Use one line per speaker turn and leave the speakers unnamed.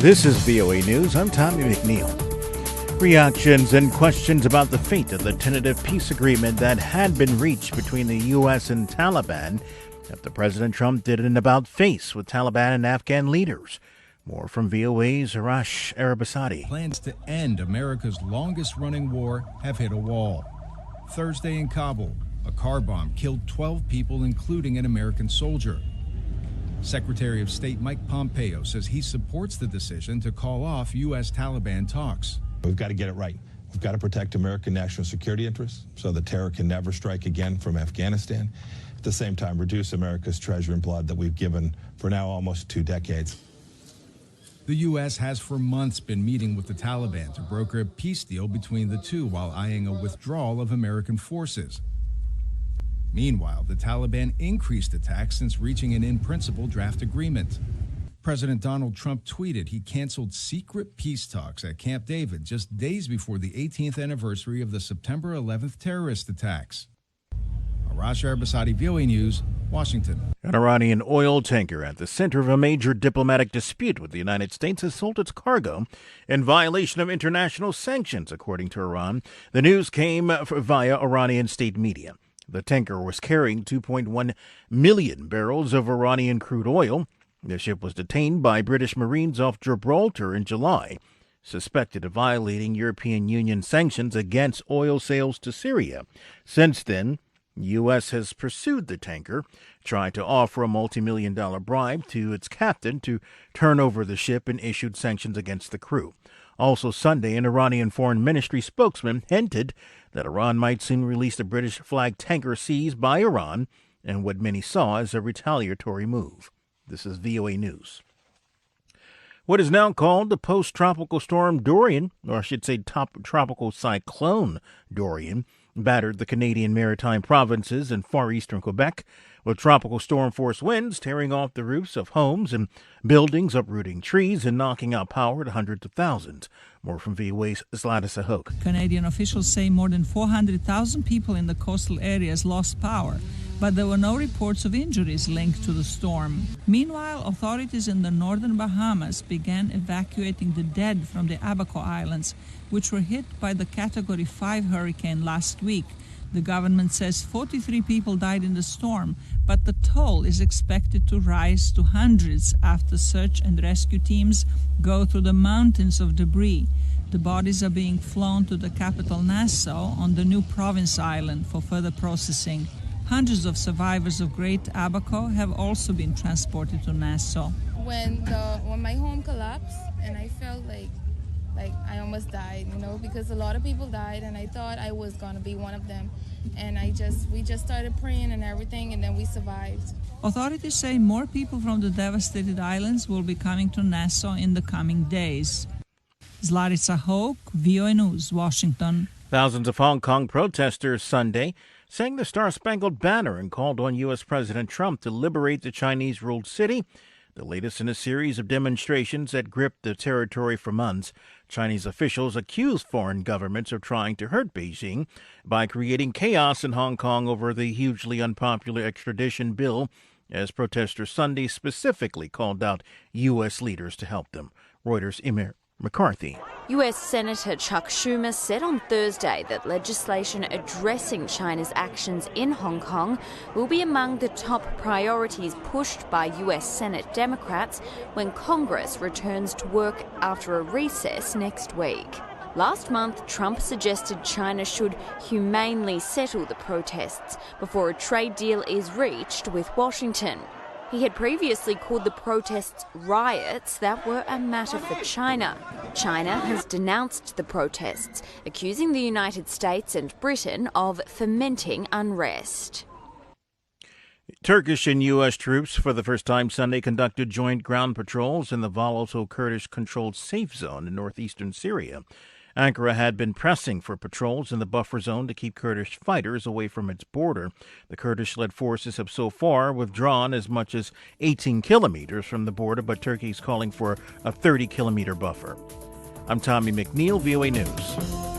This is VOA News. I'm Tommy McNeil. Reactions and questions about the fate of the tentative peace agreement that had been reached between the US and Taliban after President Trump did an about-face with Taliban and Afghan leaders. More from VOA's Arash Arabasadi.
Plans to end America's longest-running war have hit a wall. Thursday in Kabul, a car bomb killed 12 people, including an American soldier. Secretary of State Mike Pompeii says he supports the decision to call off US-Taliban talks.
We've got to get it right. We've got to protect American national security interests so that terror can never strike again from Afghanistan. At the same time, reduce America's treasure and blood that we've given for now almost 2 decades.
The U.S. has for months been meeting with the Taliban to broker a peace deal between the two while eyeing a withdrawal of American forces. Meanwhile, the Taliban increased attacks since reaching an in-principle draft agreement. President Donald Trump tweeted he canceled secret peace talks at Camp David just days before the 18th anniversary of the September 11th terrorist attacks. Arash Arabasadi, VOA News, Washington.
An Iranian oil tanker at the center of a major diplomatic dispute with the United States has sold its cargo in violation of international sanctions, according to Iran. The news came via Iranian state media. The tanker was carrying 2.1 million barrels of Iranian crude oil. The ship was detained by British Marines off Gibraltar in July, suspected of violating European Union sanctions against oil sales to Syria. Since then, the U.S. has pursued the tanker, tried to offer a multi-million-dollar bribe to its captain to turn over the ship, and issued sanctions against the crew. Also Sunday, an Iranian foreign ministry spokesman hinted that Iran might soon release the British-flagged tanker seized by Iran in what many saw as a retaliatory move. This is VOA News. What is now called the post-tropical storm Dorian, or I should say tropical cyclone Dorian, battered the Canadian maritime provinces and far eastern Quebec, with tropical storm-force winds tearing off the roofs of homes and buildings, uprooting trees, and knocking out power to hundreds of thousands. More from VOA's Zlatisa Hoke.
Canadian officials say more than 400,000 people in the coastal areas lost power, but there were no reports of injuries linked to the storm. Meanwhile, authorities in the northern Bahamas began evacuating the dead from the Abaco Islands, which were hit by the Category 5 hurricane last week. The government says 43 people died in the storm, but the toll is expected to rise to hundreds after search and rescue teams go through the mountains of debris. The bodies are being flown to the capital Nassau on the new province island for further processing. Hundreds of survivors of Great Abaco have also been transported to Nassau.
When my home collapsed and I felt like I almost died, because a lot of people died and I thought I was going to be one of them. And we just started praying and everything, and then we survived.
Authorities say more people from the devastated islands will be coming to Nassau in the coming days. Zlatisa Hoke, VOA News, Washington.
Thousands of Hong Kong protesters Sunday sang the Star-Spangled Banner and called on U.S. President Trump to liberate the Chinese-ruled city, the latest in a series of demonstrations that gripped the territory for months. Chinese officials accused foreign governments of trying to hurt Beijing by creating chaos in Hong Kong over the hugely unpopular extradition bill, as protesters Sunday specifically called out U.S. leaders to help them. Reuters' Emir McCarthy.
U.S. Senator Chuck Schumer said on Thursday that legislation addressing China's actions in Hong Kong will be among the top priorities pushed by U.S. Senate Democrats when Congress returns to work after a recess next week. Last month, Trump suggested China should humanely settle the protests before a trade deal is reached with Washington. He had previously called the protests riots that were a matter for China. China has denounced the protests, accusing the United States and Britain of fomenting unrest.
Turkish and U.S. troops for the first time Sunday conducted joint ground patrols in the volatile Kurdish-controlled safe zone in northeastern Syria. Ankara had been pressing for patrols in the buffer zone to keep Kurdish fighters away from its border. The Kurdish-led forces have so far withdrawn as much as 18 kilometers from the border, but Turkey is calling for a 30-kilometer buffer. I'm Tommy McNeil, VOA News.